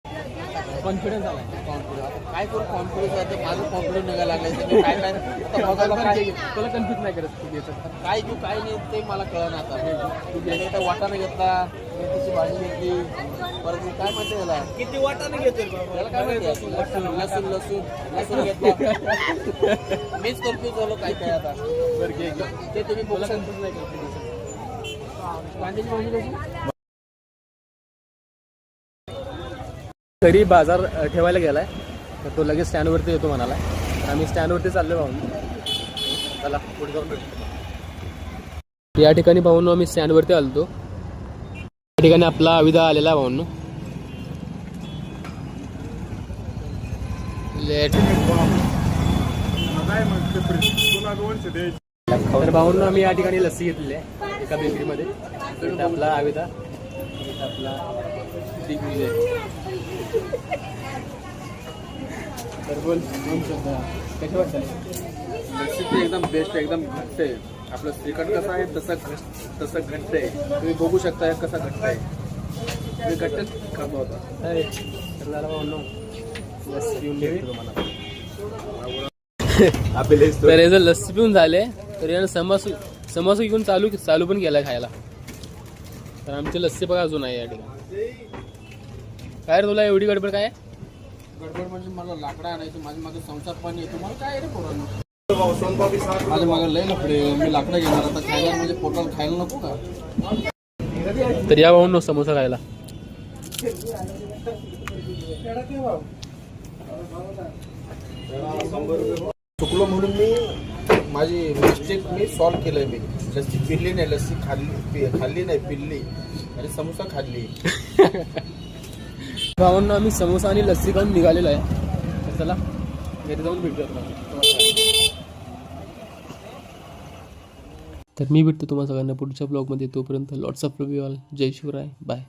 Confidence आला. Confidence काय करू कॉन्फिडन्स आहे तर माझं कॉन्फिडन्स निघायला लागलाय तर मी काय काय आता बघायला काय तुला कन्फ्युज नाही करत तू घ्यायचं. काय घेऊ काय नाही ते मला कळलं आता. तू गेले तर वाटाणा घेतला मेथीची भाजी घेतली परत मी काय म्हणते त्याला किती वाटाने घेतोय त्याला काय म्हणते लसूण लसूण लसूण घेतला मीच कन्फ्यूज झालो काय काय आता. बरं घे घे. ते तुम्ही तुला बोला कन्फ्युज नाही करत. कांद्याची भाजी कशी घरी बाजार ठेवायला गेलाय तर तो लगेच स्टँडवरती येतो म्हणाला. आम्ही स्टँडवरती चाललो भाऊन. चला पुढे जाऊन भेटतो. या ठिकाणी भाऊन आम्ही स्टँडवरती आलतो. या ठिकाणी आपला अविदा आलेला भाऊन लेट. तर भाऊन आम्ही या ठिकाणी लस्सी घेतलेली आहे एका बेकरीमध्ये. इथं आपला अविदा, इथं आपला दिग्विजय. तर बोल दोन शब्द कसे वाटतं? रेसिपी एकदम बेस्ट एकदम घट्ट आहे. आपलं श्रीखंड कसं आहे तसं घट्ट आहे. तुम्ही बघू शकता कसा घट्ट आहे. तुम्ही घट्टच खातो होता. तर जरा भाऊ लस्सी पिऊन भेटतो तुम्हाला. तर याचं लस्सी पिऊन झाले तर यानं समोसा घेऊन चालू पण केला खायला. तर आमची लस्सी बघा अजून आहे या ठिकाणी. काय रे तुला एवढी गडबड काय? गडबड म्हणजे मला लाकडा आणायचं माझ्या मागे संसार पण येतो. मला काय रे पोरांनो माझ्या मागे लय लफडे. मी लाकडा घेणार आता खायला म्हणजे पोटाला खायला नको का? तर या भाऊ समोसा खायला. चुकलो म्हणून मी माझी मिस्टेक मी सॉल्व्ह केलंय. मी लस्सी पिल्ली नाही लस्सी खाल्ली नाही पिल्ली आणि समोसा खाल्ली. भावांना आम्ही समोसा आणि लस्सी खाऊन निघालेलो आहे. तर चला घरी जाऊन भेटूया. तर मी भेटतो तुम्हाला सगळ्यांना पुढच्या ब्लॉगमध्ये. तोपर्यंत lots of love you all. जय शिवराय. बाय.